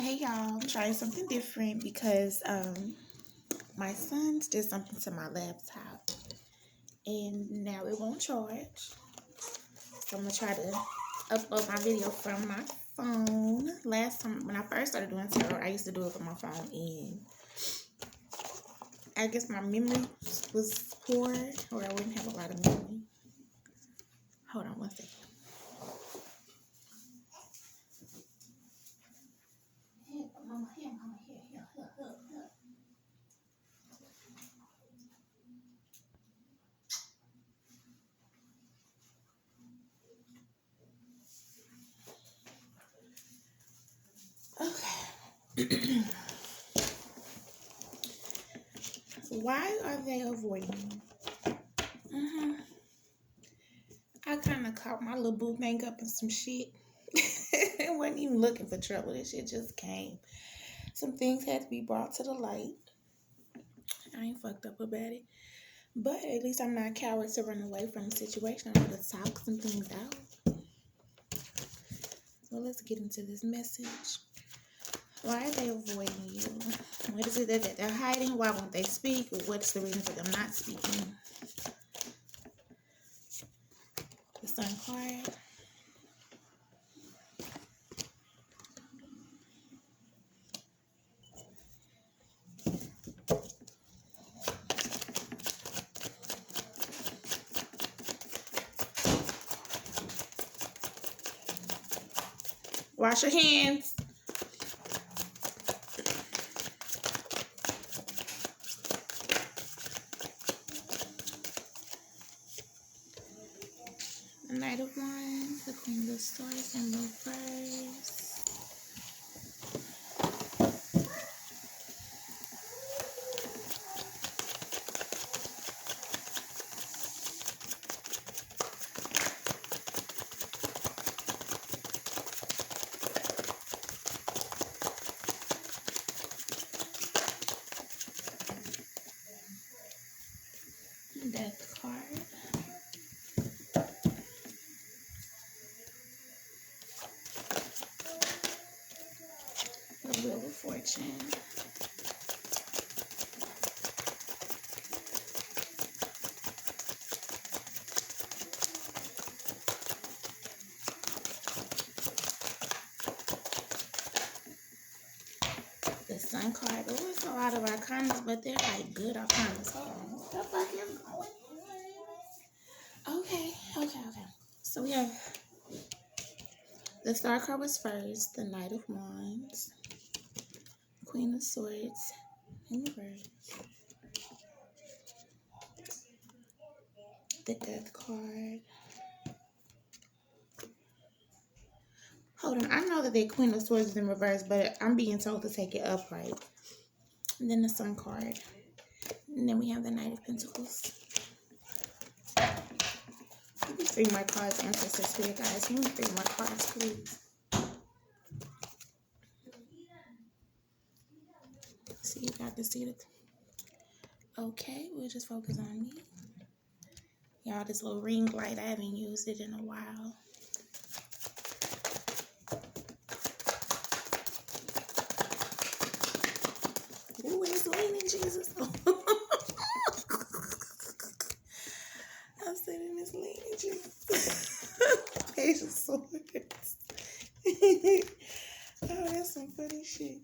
Hey y'all, I'm trying something different because my sons did something to my laptop and now it won't charge. So I'm gonna try to upload my video from my phone. Last time when I first started doing tarot, I used to do it from my phone and I guess my memory was poor or I wouldn't have a lot of memory. Hold on one second. Okay. Why are they avoiding? I kind of caught my little boo bang up in some shit. I wasn't even looking for trouble. This shit just came. Some things had to be brought to the light. I ain't fucked up about it. But at least I'm not a coward to run away from the situation. I'm going to talk some things out. Well, let's get into this message. Why are they avoiding you? What is it that they're hiding? Why won't they speak? What's the reason for them not speaking? The Sun card. Wash your hands. The Knight of Wands, the Queen of Swords in reverse. Death card. The Wheel of Fortune. The Sun card. Oh, it's a lot of arcanas, but they're like good arcanas. Hold on. What the fuck is going on? Okay. So we have the Star card was first, the Knight of Wands, Queen of Swords in reverse, the Death card. Hold on, I know that the Queen of Swords is in reverse, but I'm being told to take it upright. And then the Sun card. And then we have the Knight of Pentacles. Give me 3 more cards, Ancestor Spirit guys. Give me 3 more cards, please. See, you got to see it. Okay, we'll just focus on me. Y'all, this little ring light, I haven't used it in a while. Ooh, it's leaning, Jesus. I'm saying it's leaning, Jesus. Page of Swords. Oh, that's some funny shit.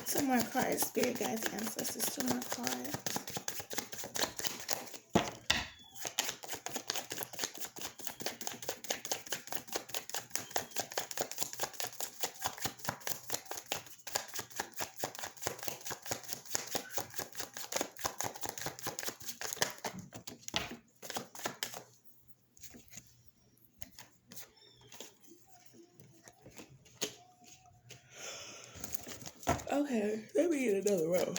2 more cards, Spirit guides, ancestors. 2 more cards. Okay, let me get another row.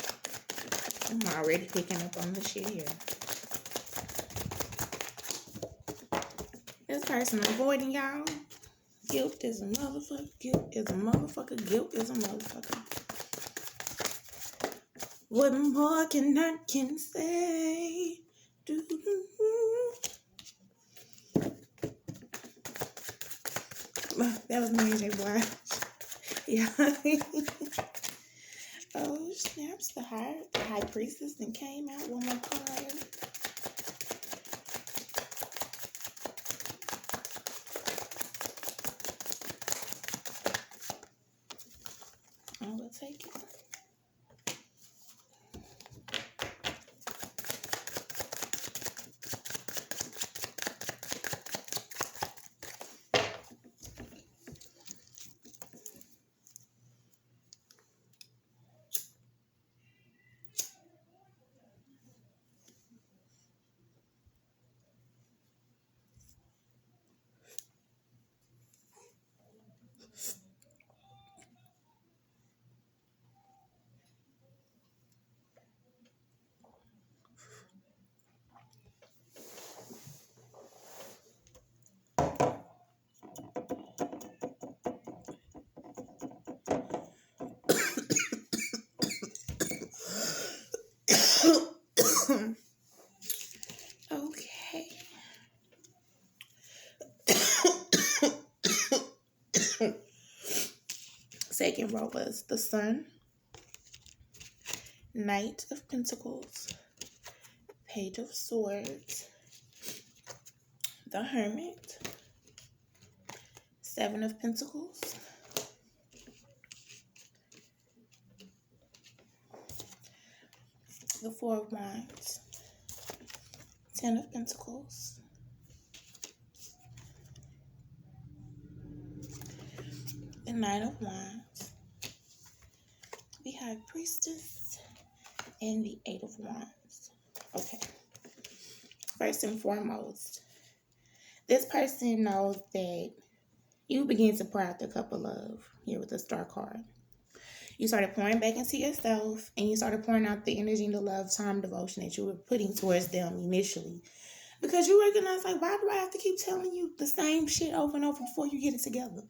I'm already picking up on the shit here. This person avoiding y'all. Guilt is a motherfucker. Guilt is a motherfucker. Guilt is a motherfucker. What more can I say? That was Mary J. Blige. Yeah. Oh, snaps. The high priestess then came out one more card. I will take it. Okay. Second row was the Sun, Knight of Pentacles, Page of Swords, the Hermit, Seven of Pentacles, the Four of Wands, Ten of Pentacles, the Nine of Wands, the High Priestess, and the Eight of Wands. Okay. First and foremost, this person knows that you begin to pour out the cup of love here with the Star card. You started pouring back into yourself, and you started pouring out the energy and the love, time, devotion that you were putting towards them initially. Because you recognize, like, why do I have to keep telling you the same shit over and over before you get it together?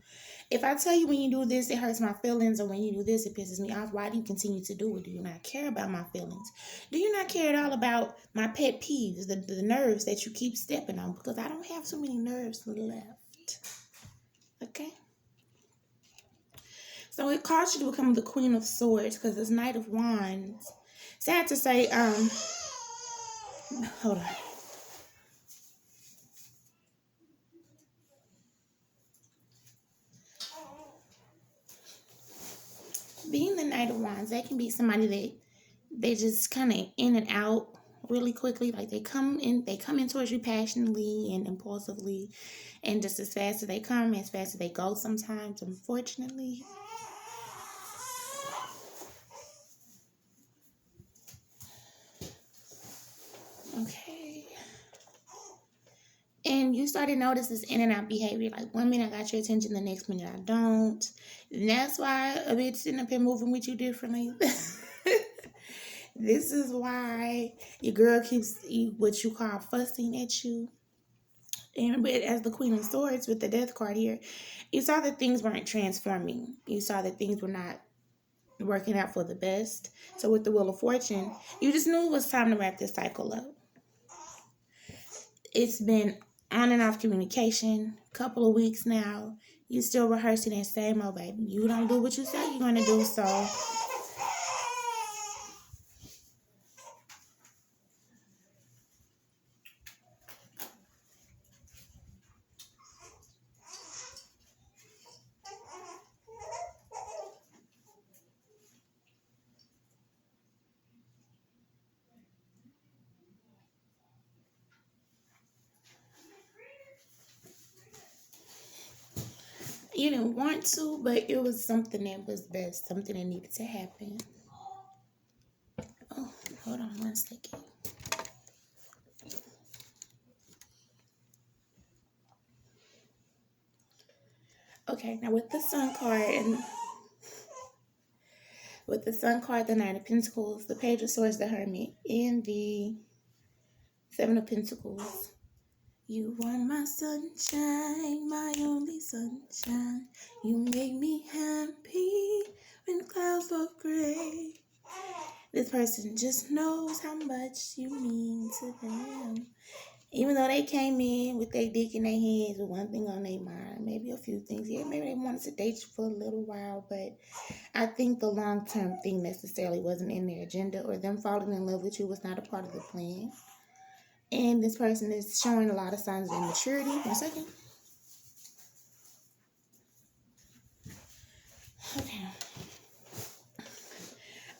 If I tell you when you do this, it hurts my feelings, or when you do this, it pisses me off, why do you continue to do it? Do you not care about my feelings? Do you not care at all about my pet peeves, the nerves that you keep stepping on? Because I don't have so many nerves left. Okay? So it caused you to become the Queen of Swords, because this Knight of Wands. Sad to say, hold on. Being the Knight of Wands, that can be somebody that they just kind of in and out really quickly. Like they come in towards you passionately and impulsively, and just as fast as they come, as fast as they go sometimes, unfortunately. Okay. And you started notice this in and out behavior. Like 1 minute I got your attention, the next minute I don't. And that's why a bitch sitting up here moving with you differently. This is why your girl keeps what you call fussing at you. And but as the Queen of Swords with the Death card here, you saw that things weren't transforming. You saw that things were not working out for the best. So with the Wheel of Fortune, you just knew it was time to wrap this cycle up. It's been on and off communication, couple of weeks now. You still rehearsing that same old baby. You don't do what you say you're going to do, so you didn't want to, but it was something that was best, something that needed to happen. Oh, hold on 1 second. Okay, now with the Sun card the Nine of Pentacles, the Page of Swords, the Hermit, and the Seven of Pentacles. You are my sunshine, my only sunshine. You make me happy when clouds look gray. This person just knows how much you mean to them. Even though they came in with with their dick in their hands with one thing on their mind. Maybe a few things. Yeah, maybe they wanted to date you for a little while, but I think the long-term thing necessarily wasn't in their agenda, or them falling in love with you was not a part of the plan. And this person is showing a lot of signs of immaturity. 1 second. Okay.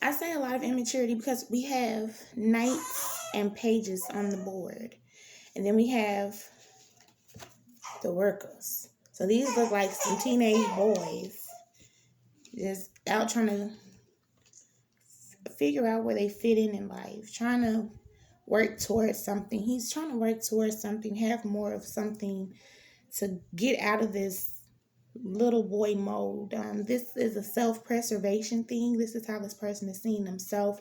I say a lot of immaturity because we have knights and pages on the board. And then we have the workers. So these look like some teenage boys just out trying to figure out where they fit in life, trying to work towards something. He's trying to work towards something, have more of something to get out of this little boy mode. This is a self-preservation thing. This is how this person is seeing themselves.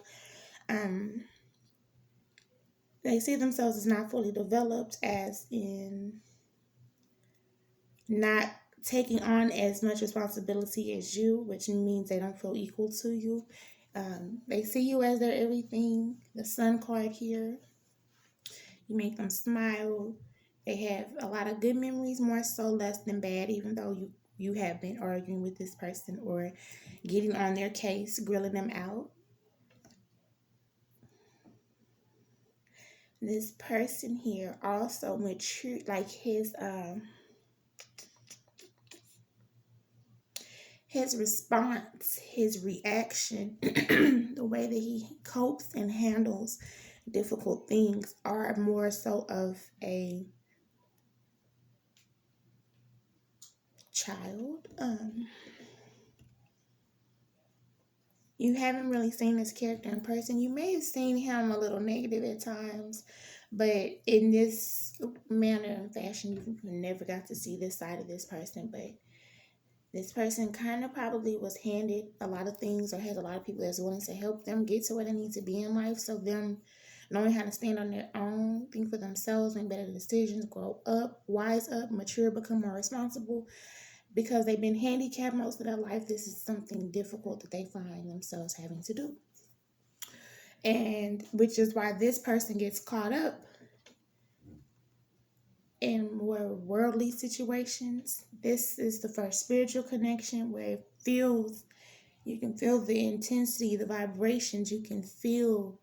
They see themselves as not fully developed, as in not taking on as much responsibility as you, which means they don't feel equal to you. They see you as their everything. The Sun card here. You make them smile. They have a lot of good memories, more so less than bad, even though you have been arguing with this person or getting on their case, grilling them out. This person here also mature, like his response, his reaction, the way that he copes and handles difficult things are more so of a child. You haven't really seen this character in person. You may have seen him a little negative at times, but in this manner and fashion, you never got to see this side of this person. But this person kind of probably was handed a lot of things, or has a lot of people that's willing to help them get to where they need to be in life. So them knowing how to stand on their own, think for themselves, make better decisions, grow up, wise up, mature, become more responsible. Because they've been handicapped most of their life, this is something difficult that they find themselves having to do. And which is why this person gets caught up in more worldly situations. This is the first spiritual connection where you can feel the intensity, the vibrations, you can feel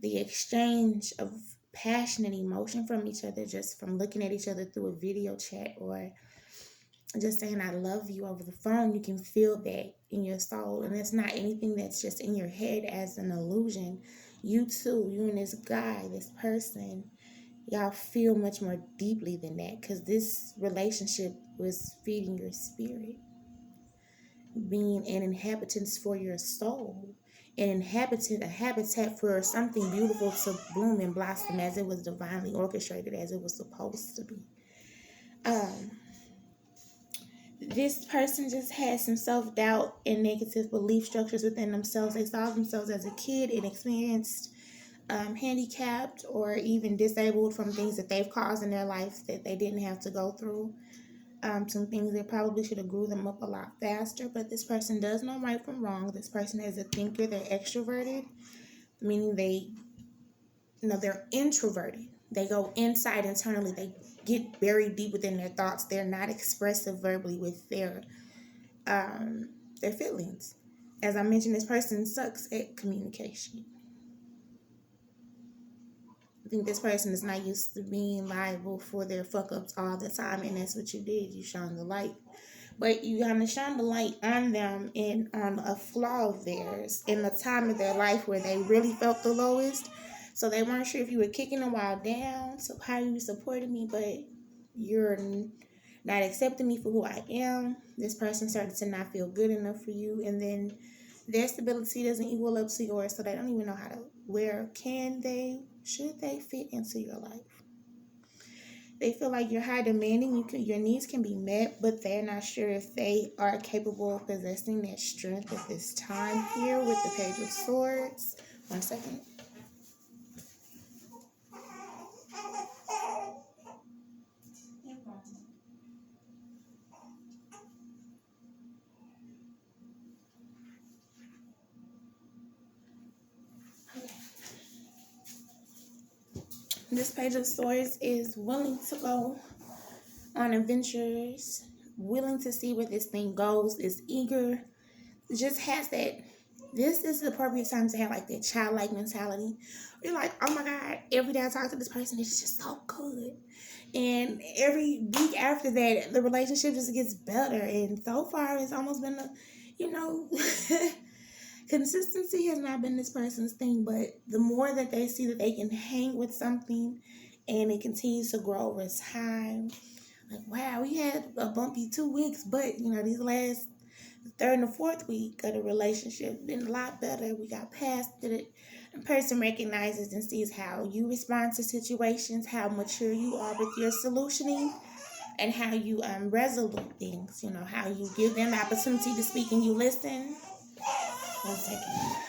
the exchange of passion and emotion from each other just from looking at each other through a video chat, or just saying I love you over the phone. You can feel that in your soul, and it's not anything that's just in your head as an illusion. You and this guy, this person, y'all feel much more deeply than that, because this relationship was feeding your spirit, being an inhabitant for your soul, a habitat for something beautiful to bloom and blossom as it was divinely orchestrated, as it was supposed to be. This person just had some self-doubt and negative belief structures within themselves. They saw themselves as a kid and experienced handicapped or even disabled from things that they've caused in their life that they didn't have to go through. Some things that probably should have grew them up a lot faster. But this person does know right from wrong. This person is a thinker. They're extroverted, meaning they're introverted. They go inside internally. They get very deep within their thoughts. They're not expressive verbally with their feelings. As I mentioned, this person sucks at communication. I think this person is not used to being liable for their fuck-ups all the time, and that's what you did. You shone the light. But you kind of shone the light on them and on a flaw of theirs in the time of their life where they really felt the lowest. So they weren't sure if you were kicking them while down, so how you supported me, but you're not accepting me for who I am. This person started to not feel good enough for you, and then their stability doesn't equal up to yours, so they don't even know should they fit into your life. They feel like you're high demanding. Your needs can be met, but they're not sure if they are capable of possessing that strength at this time here with the Page of Swords. 1 second. This Page of Swords is willing to go on adventures, willing to see where this thing goes, is eager, just has that. This is the appropriate time to have like that childlike mentality. You're like, oh my God, every day I talk to this person, it's just so good. And every week after that, the relationship just gets better. And so far, it's almost been consistency has not been this person's thing. But the more that they see that they can hang with something and it continues to grow over time, like, wow, we had a bumpy 2 weeks, but, these last third and the fourth week of the relationship been a lot better. We got past it. The person recognizes and sees how you respond to situations, how mature you are with your solutioning, and how you resolute things. How you give them the opportunity to speak and you listen. 1 second.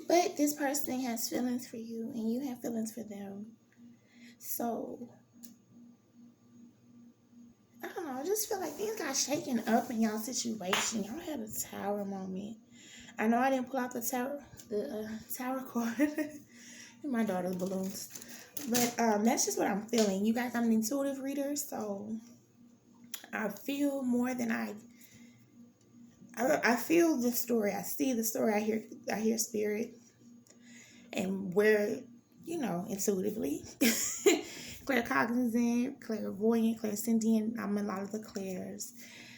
But this person has feelings for you and you have feelings for them. So, I don't know. I just feel like things got shaken up in y'all situation. Y'all had a tower moment. I know I didn't pull out the tower card. My daughter's balloons. But that's just what I'm feeling. You guys, I'm an intuitive reader, so I feel more than I feel the story. I see the story. I hear spirit. And where, intuitively. Claircognizant, clairvoyant, clairsentient. I'm a lot of the clairs.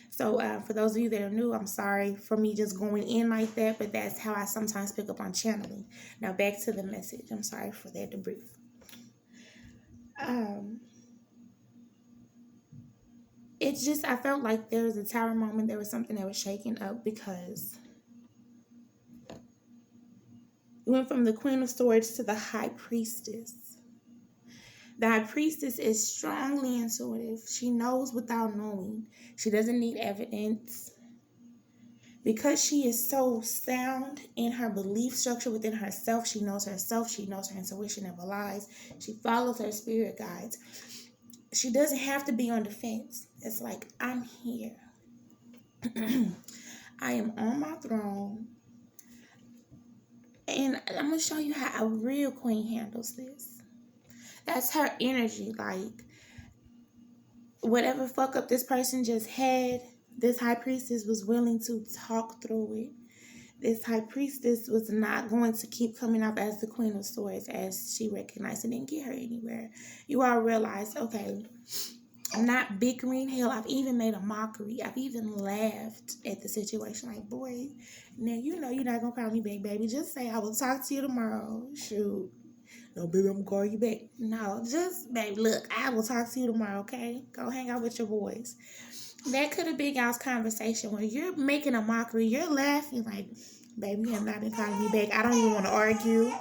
So for those of you that are new, I'm sorry for me just going in like that, but that's how I sometimes pick up on channeling. Now back to the message. I'm sorry for that debrief. It's just, I felt like there was a tower moment. There was something that was shaking up because we went from the Queen of Swords to the High Priestess. The High Priestess is strongly intuitive. She knows without knowing. She doesn't need evidence. Because she is so sound in her belief structure within herself, she knows herself, she knows her intuition never lies. She follows her spirit guides. She doesn't have to be on defense. It's like, I'm here. I am on my throne. And I'm going to show you how a real queen handles this. That's her energy. Like, whatever fuck up this person just had, this High Priestess was willing to talk through it. This High Priestess was not going to keep coming up as the Queen of Swords, as she recognized it didn't get her anywhere. You all realize, okay, I'm not bickering. Hell, I've even made a mockery. I've even laughed at the situation. Like, boy, now you're not going to call me back, baby. Just say, I will talk to you tomorrow. Shoot. No, baby, I'm going to call you back. No, just, baby, look, I will talk to you tomorrow, okay? Go hang out with your boys. That could have been y'all's conversation where you're making a mockery. You're laughing like, baby, you have not been calling me back. I don't even want to argue.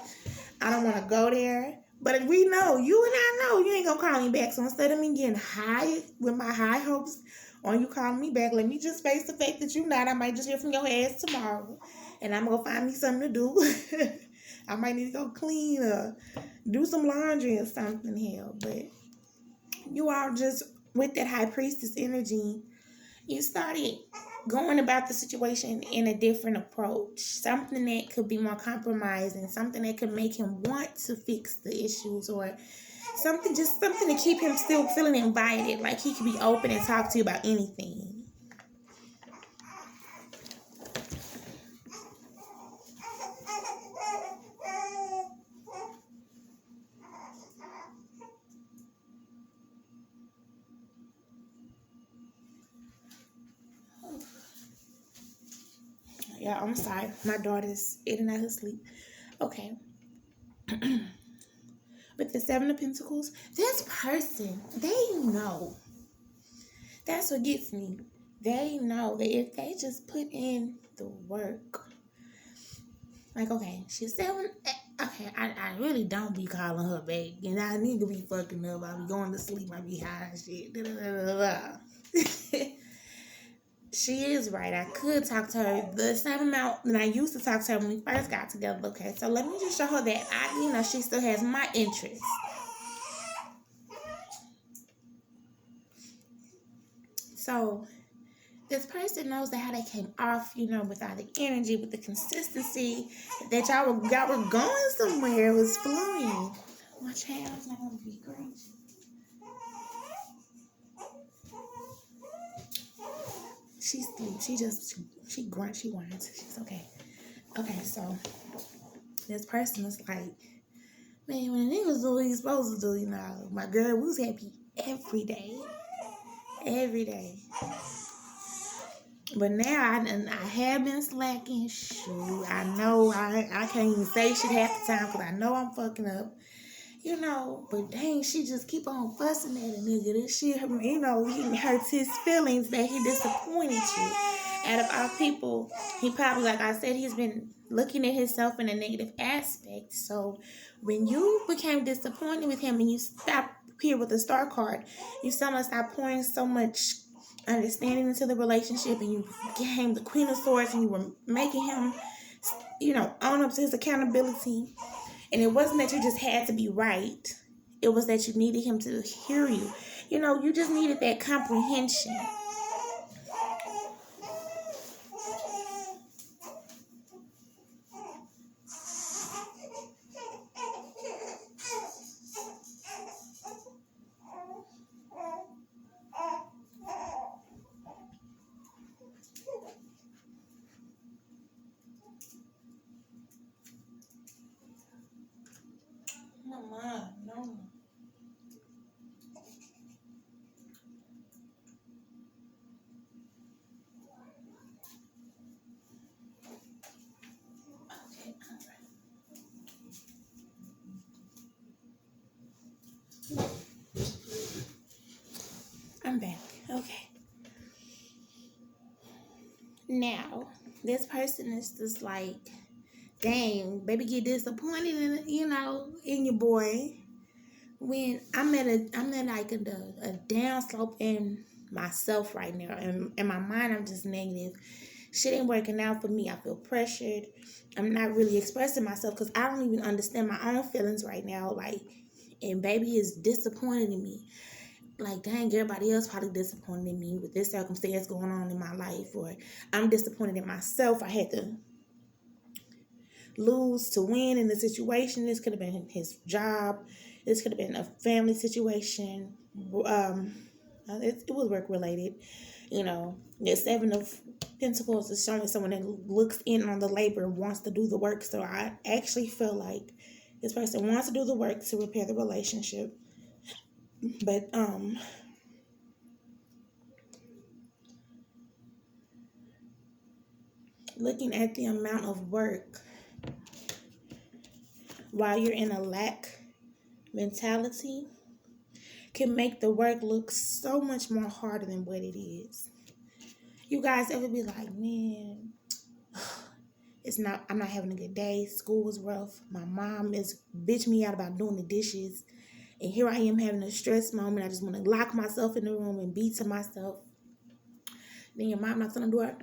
I don't want to go there. But we know, you and I know, you ain't going to call me back. So instead of me getting high with my high hopes on you calling me back, let me just face the fact that you're not. I might just hear from your ass tomorrow. And I'm going to find me something to do. I might need to go clean or do some laundry or something, hell. But you all just, with that High Priestess energy, you started going about the situation in a different approach. Something that could be more compromising. Something that could make him want to fix the issues. Or something to keep him still feeling invited. Like he could be open and talk to you about anything. Yeah, I'm sorry. My daughter's in and out of sleep. Okay. With the Seven of Pentacles, this person, they know. That's what gets me. They know that if they just put in the work. Like, okay, she's 7. Okay, I really don't be calling her back. And I need to be fucking up. I be going to sleep. I be high and shit. She is right. I could talk to her the same amount that I used to talk to her when we first got together. Okay, so let me just show her that she still has my interest. So this person knows that how they came off, with all the energy, with the consistency, that y'all were going somewhere. It was flowing. My child's not gonna be great. She's asleep. She grunts, she whines. She's okay. Okay, so this person is like, man, when niggas do what he's supposed to do, my girl, we was happy every day. Every day. But now I have been slacking. Shoot, I know I can't even say shit half the time because I know I'm fucking up. But dang, she just keep on fussing at a nigga. This shit, he hurts his feelings that he disappointed you. Out of all people, he probably, like I said, he's been looking at himself in a negative aspect. So when you became disappointed with him and you stopped here with the star card, you suddenly stopped pouring so much understanding into the relationship, and you became the Queen of Swords, and you were making him, own up to his accountability. And it wasn't that you just had to be right. It was that you needed him to hear you. You just needed that comprehension. Mama, no. I'm back. Okay. Now, this person is just like, dang, baby, get disappointed in your boy. When I'm at a downslope in myself right now, and in my mind I'm just negative. Shit ain't working out for me. I feel pressured. I'm not really expressing myself because I don't even understand my own feelings right now. Like, and baby is disappointed in me. Like, dang, everybody else probably disappointed in me with this circumstance going on in my life, or I'm disappointed in myself. I had to lose to win in the situation. This could have been his job. This could have been a family situation. It was work related. The Seven of Pentacles is showing someone that looks in on the labor and wants to do the work. So I actually feel like this person wants to do the work to repair the relationship. But looking at the amount of work while you're in a lack mentality can make the work look so much more harder than what it is. You guys ever be like, man, I'm not having a good day. School was rough. My mom is bitching me out about doing the dishes. And here I am having a stress moment. I just want to lock myself in the room and be to myself. Then your mom knocks on the door.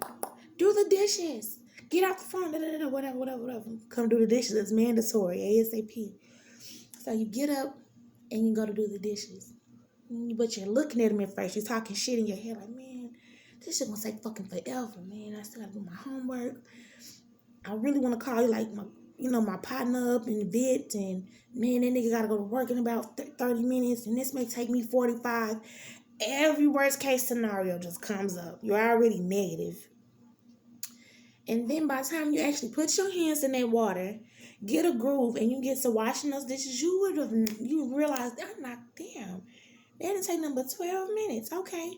Do the dishes. Get off the phone. Whatever. Come do the dishes. It's mandatory. ASAP. So you get up and you go to do the dishes. But you're looking at him at first. You're talking shit in your head like, man, this shit gonna take fucking forever, man. I still gotta do my homework. I really want to call you like my partner up in the vet, and man, that nigga gotta go to work in about 30 minutes, and this may take me 45. Every worst case scenario just comes up. You're already negative. And then by the time you actually put your hands in that water, get a groove, and you get to washing those dishes, you realize, I'm not, damn, that didn't take number 12 minutes. Okay.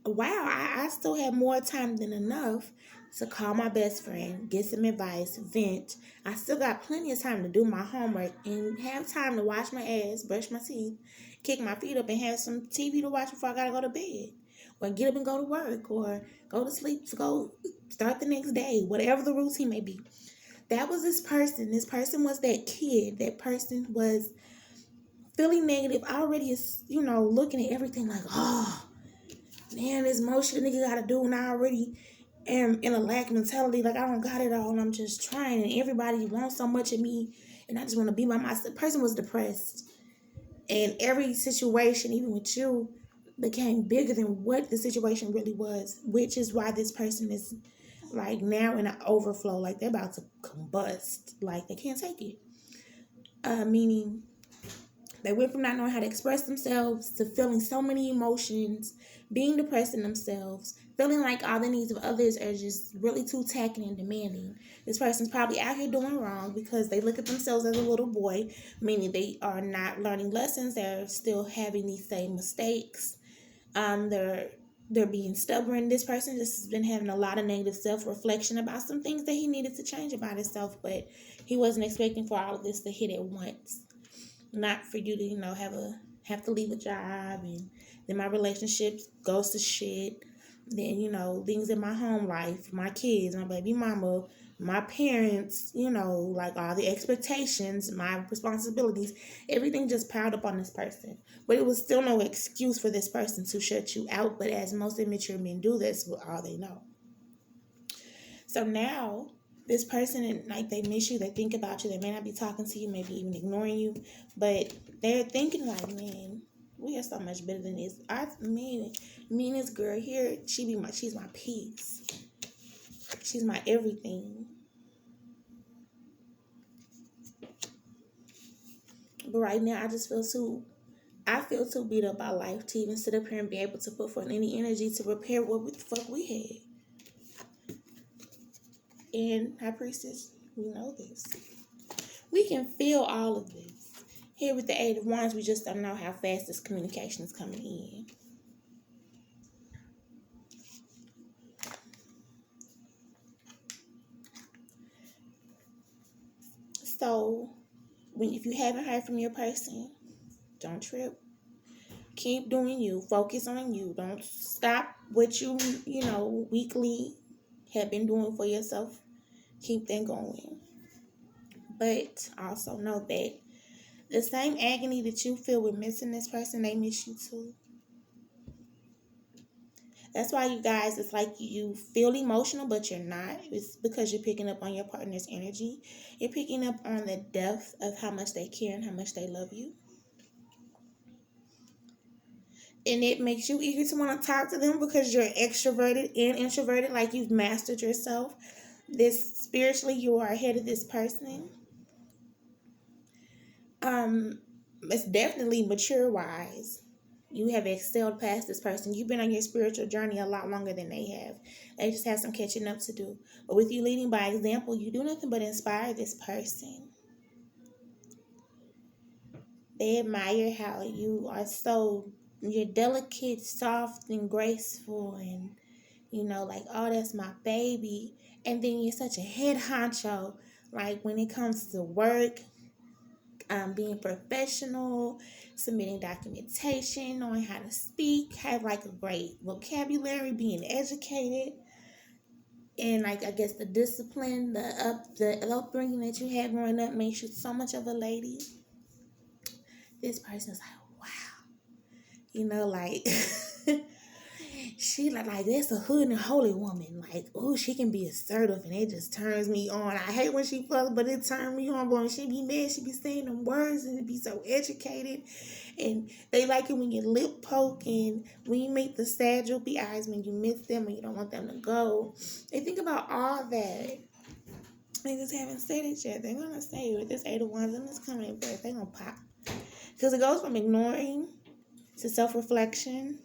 Wow, I still have more time than enough to call my best friend, get some advice, vent. I still got plenty of time to do my homework and have time to wash my ass, brush my teeth, kick my feet up, and have some TV to watch before I gotta go to bed. Or get up and go to work, or go to sleep to go start the next day, whatever the routine may be. That was this person. This person was that kid. That person was feeling negative, already, looking at everything like, oh, man, this motion nigga gotta do, and I already am in a lack mentality. Like, I don't got it all, and I'm just trying, and everybody wants so much of me, and I just want to be by myself. The person was depressed, and every situation, even with you, became bigger than what the situation really was, which is why this person is like now in an overflow. Like, they're about to combust. Like, they can't take it. Meaning they went from not knowing how to express themselves to feeling so many emotions, being depressed in themselves, feeling like all the needs of others are just really too tacky and demanding. This person's probably out here doing wrong because they look at themselves as a little boy, meaning they are not learning lessons. They're still having these same mistakes. They're being stubborn. This person just has been having a lot of negative self-reflection about some things that he needed to change about himself, but he wasn't expecting for all of this to hit at once. Not for you to, have to leave a job, and then my relationships goes to shit. Then, things in my home life, my kids, my baby mama, my parents, like all the expectations, my responsibilities, everything just piled up on this person. But it was still no excuse for this person to shut you out. But as most immature men do, that's all they know. So now this person, like, they miss you, they think about you, they may not be talking to you, maybe even ignoring you, but they're thinking like, man, we are so much better than this. Me and this girl here, she's my peace. She's my everything. But right now I feel too beat up by life to even sit up here and be able to put forth any energy to repair what the fuck we had. And High Priestess, we know this. We can feel all of this. Here with the Eight of Wands, we just don't know how fast this communication is coming in. So, if you haven't heard from your person, don't trip. Keep doing you. Focus on you. Don't stop what you weekly have been doing for yourself. Keep that going. But also know that the same agony that you feel with missing this person, they miss you too. That's why, you guys, it's like you feel emotional, but you're not. It's because you're picking up on your partner's energy. You're picking up on the depth of how much they care and how much they love you. And it makes you eager to want to talk to them because you're extroverted and introverted, like you've mastered yourself. Spiritually, you are ahead of this person. It's definitely mature-wise. You have excelled past this person. You've been on your spiritual journey a lot longer than they have. They just have some catching up to do. But with you leading by example, you do nothing but inspire this person. They admire how you're delicate, soft, and graceful, and, like, oh, that's my baby. And then you're such a head honcho, like, when it comes to work, being professional, submitting documentation, knowing how to speak, have like a great vocabulary, being educated, and like, I guess the discipline, the upbringing that you had growing up makes you so much of a lady. This person's like, wow, like she like that's a hood and holy woman. Like, oh, she can be assertive, and it just turns me on. I hate when she fuss, but it turns me on. But when she be mad, she be saying them words, and it be so educated. And they like it when you lip poke, and when you make the sad droopy eyes when you miss them and you don't want them to go. They think about all that. They just haven't said it yet. They're gonna say it with this Eight of Wands, and it's coming in first. They're gonna pop, because it goes from ignoring to self-reflection,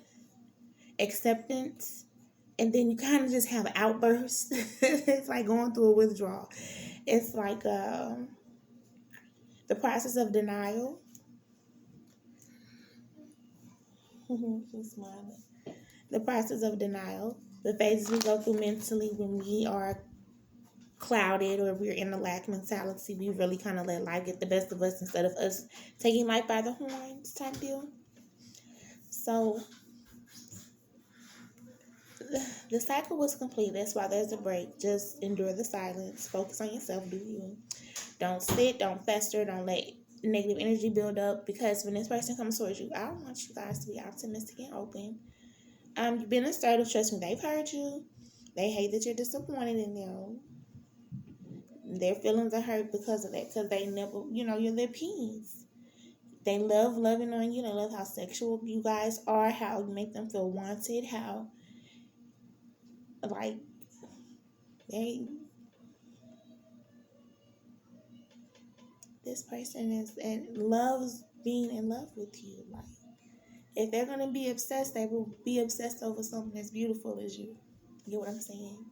acceptance, and then you kind of just have outbursts. It's like going through a withdrawal. It's like the process of denial. She's smiling. The process of denial. The phases we go through mentally when we are clouded or we're in the lack mentality. We really kind of let life get the best of us instead of us taking life by the horns type deal. So the cycle was complete. That's why there's a break. Just endure the silence. Focus on yourself. Do you. Don't sit. Don't fester. Don't let negative energy build up. Because when this person comes towards you, I want you guys to be optimistic and open. You've been assertive. Trust me, they've heard you. They hate that you're disappointed in them. Their feelings are hurt because of that. Because they never, you're their peace. They love loving on you. They love how sexual you guys are. How you make them feel wanted. How, like, they... This person is and loves being in love with you. Like, if they're gonna be obsessed, they will be obsessed over something as beautiful as you. You get what I'm saying?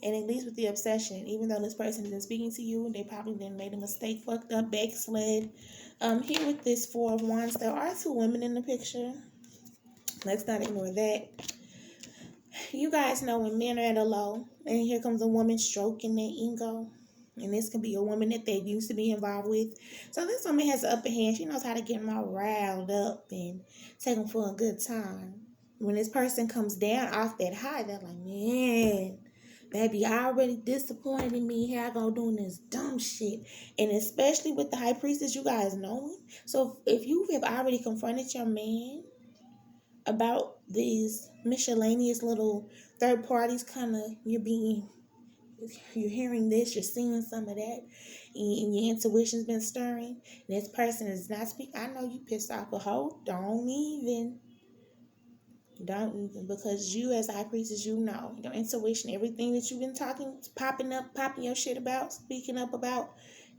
And at least with the obsession, even though this person isn't speaking to you, they probably then made a mistake, fucked up, backslid. Here with this Four of Wands, there are two women in the picture. Let's not ignore that. You guys know when men are at a low, and here comes a woman stroking their ego. And this can be a woman that they used to be involved with. So this woman has the upper hand. She knows how to get them all riled up and take them for a good time. When this person comes down off that high, they're like, man, baby, I already disappointed in me. Here I go doing this dumb shit. And especially with the high priestess, you guys know it. So if you have already confronted your man about these miscellaneous little third parties, kind of, you're hearing this, you're seeing some of that, and your intuition's been stirring, and this person is not speaking. I know you pissed off, but don't even, because you as a high priestess, your intuition, everything that you've been popping your shit about, speaking up about,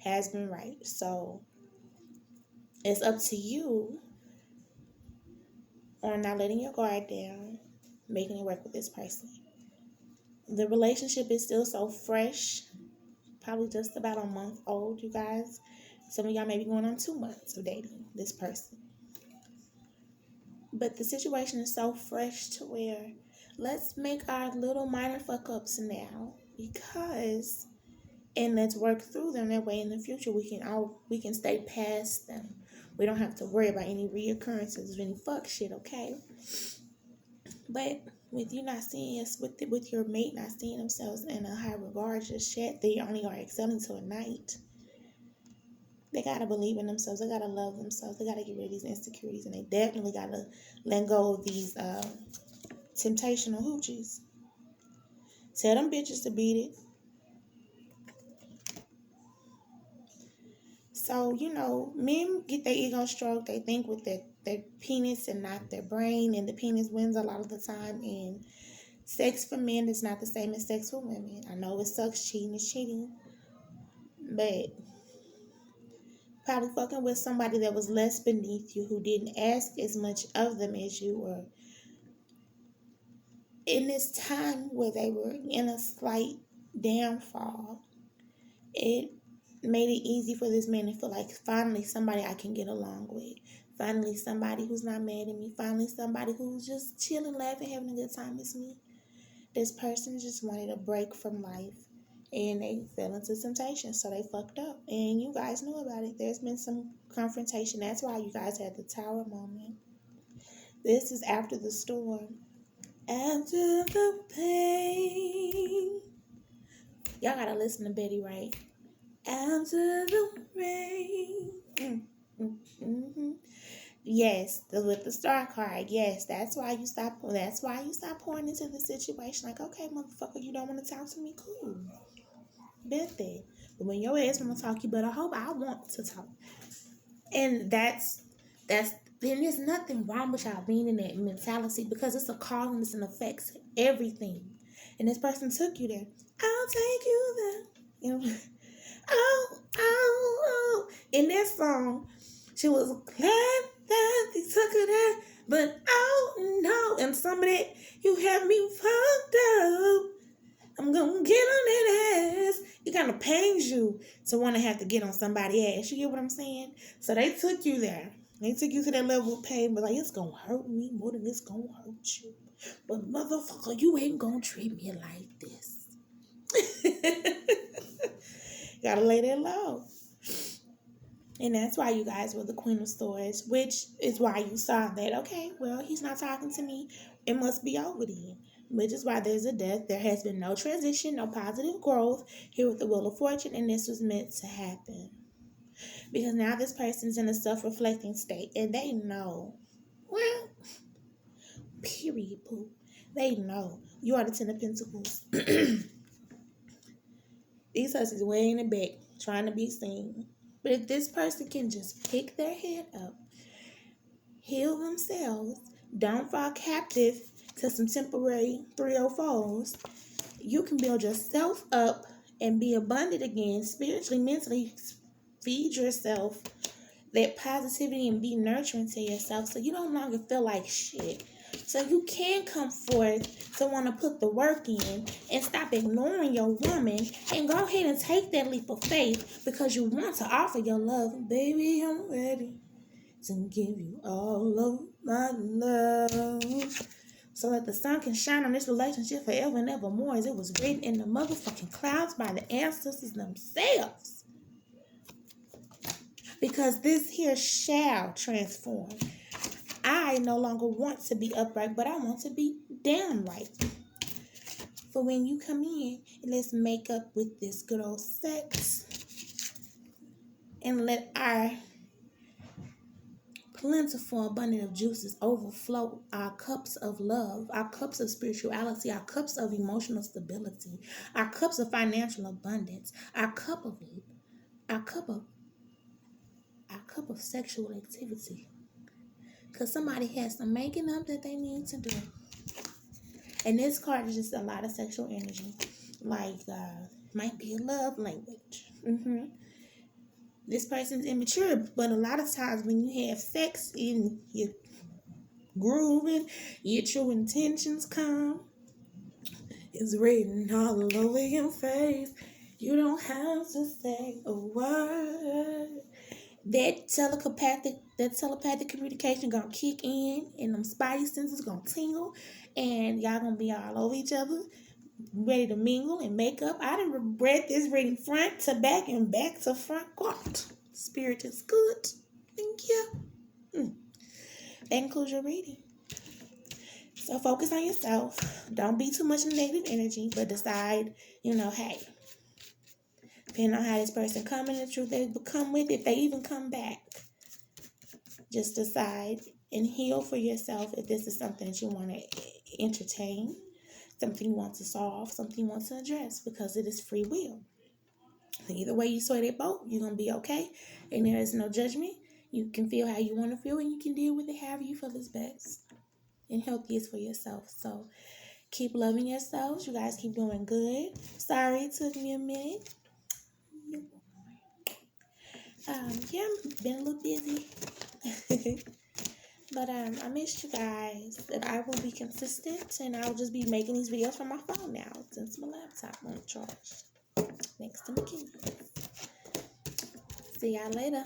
has been right. So it's up to you on not letting your guard down, making it work with this person. The relationship is still so fresh, probably just about a month old, you guys. Some of y'all may be going on 2 months of dating this person. But the situation is so fresh to where let's make our little minor fuck ups now, and let's work through them. That way in the future we can stay past them. We don't have to worry about any reoccurrences of any fuck shit, okay? But with you not seeing us, with your mate not seeing themselves in a high regard just yet, they only are excelling to a night. They gotta believe in themselves. They gotta love themselves. They gotta get rid of these insecurities, and they definitely gotta let go of these temptational hoochies. Tell them bitches to beat it. So, men get their ego stroked. They think with their penis and not their brain, and the penis wins a lot of the time. And sex for men is not the same as sex for women. I know it sucks. Cheating is cheating. But probably fucking with somebody that was less beneath you, who didn't ask as much of them as you, or in this time where they were in a slight downfall, it made it easy for this man to feel like finally somebody I can get along with. Finally somebody who's not mad at me. Finally somebody who's just chilling, laughing, having a good time with me. This person just wanted a break from life, and they fell into temptation, so they fucked up. And you guys knew about it. There's been some confrontation. That's why you guys had the tower moment. This is after the storm. After the pain. Y'all gotta listen to Betty Wright. After the rain. Mm-hmm. Yes, with the star card. Yes, that's why you stop pouring into the situation. Like, okay, motherfucker, you don't want to talk to me? Cool. Bet that. But when your ass want to talk, you better hope I want to talk. And that's then there's nothing wrong with y'all being in that mentality, because it's a calling, it's an affects everything. And this person took you there. I'll take you there. Oh. In that song, she was glad that they took her there, but oh no. And some of that, you have me fucked up. I'm gonna get on that ass. It kind of pains you to want to have to get on somebody's ass. You get what I'm saying? So they took you there. They took you to that level of pain, but like, it's gonna hurt me more than it's gonna hurt you. But motherfucker, you ain't gonna treat me like this. Gotta lay that low. And that's why you guys were the Queen of Swords, which is why you saw that, okay, well, he's not talking to me. It must be over then. Which is why there's a death. There has been no transition, no positive growth here with the Wheel of Fortune, and this was meant to happen. Because now this person's in a self-reflecting state, and they know, well, Period, poo. They know. You are the Ten of Pentacles. These hussies way in the back, trying to be seen. But if this person can just pick their head up, heal themselves, don't fall captive to some temporary 304s, you can build yourself up and be abundant again, spiritually, mentally. Feed yourself that positivity and be nurturing to yourself so you don't longer feel like shit. So you can come forth to want to put the work in and stop ignoring your woman and go ahead and take that leap of faith because you want to offer your love. Baby, I'm ready to give you all of my love so that the sun can shine on this relationship forever and ever more, as it was written in the motherfucking clouds by the ancestors themselves. Because this here shall transform. I no longer want to be upright, but I want to be downright. For when you come in, let's make up with this good old sex and let our plentiful abundance of juices overflow our cups of love, our cups of spirituality, our cups of emotional stability, our cups of financial abundance, our cup of sexual activity. Because somebody has some making up that they need to do. And this card is just a lot of sexual energy. Like, might be a love language. This person's immature, but a lot of times when you have sex and you're grooving, your true intentions come. It's written all over your face. You don't have to say a word. That telepathic communication gonna kick in, and them spidey senses gonna tingle, and y'all gonna be all over each other, ready to mingle and make up. I done read this reading front to back and back to front. God, spirit is good. Thank you. That includes your reading. So focus on yourself. Don't be too much in negative energy, but decide, hey, depending on how this person come in, the truth they become with, if they even come back, just decide and heal for yourself if this is something that you want to entertain, something you want to solve, something you want to address, because it is free will. Either way you sway that boat, you're going to be okay, and there is no judgment. You can feel how you want to feel, and you can deal with it however you feel is best and healthiest for yourself. So keep loving yourselves. You guys keep doing good. Sorry it took me a minute. I've been a little busy. But I missed you guys. And I will be consistent, and I'll just be making these videos from my phone now since my laptop won't charge. Next to McKinney. See y'all later.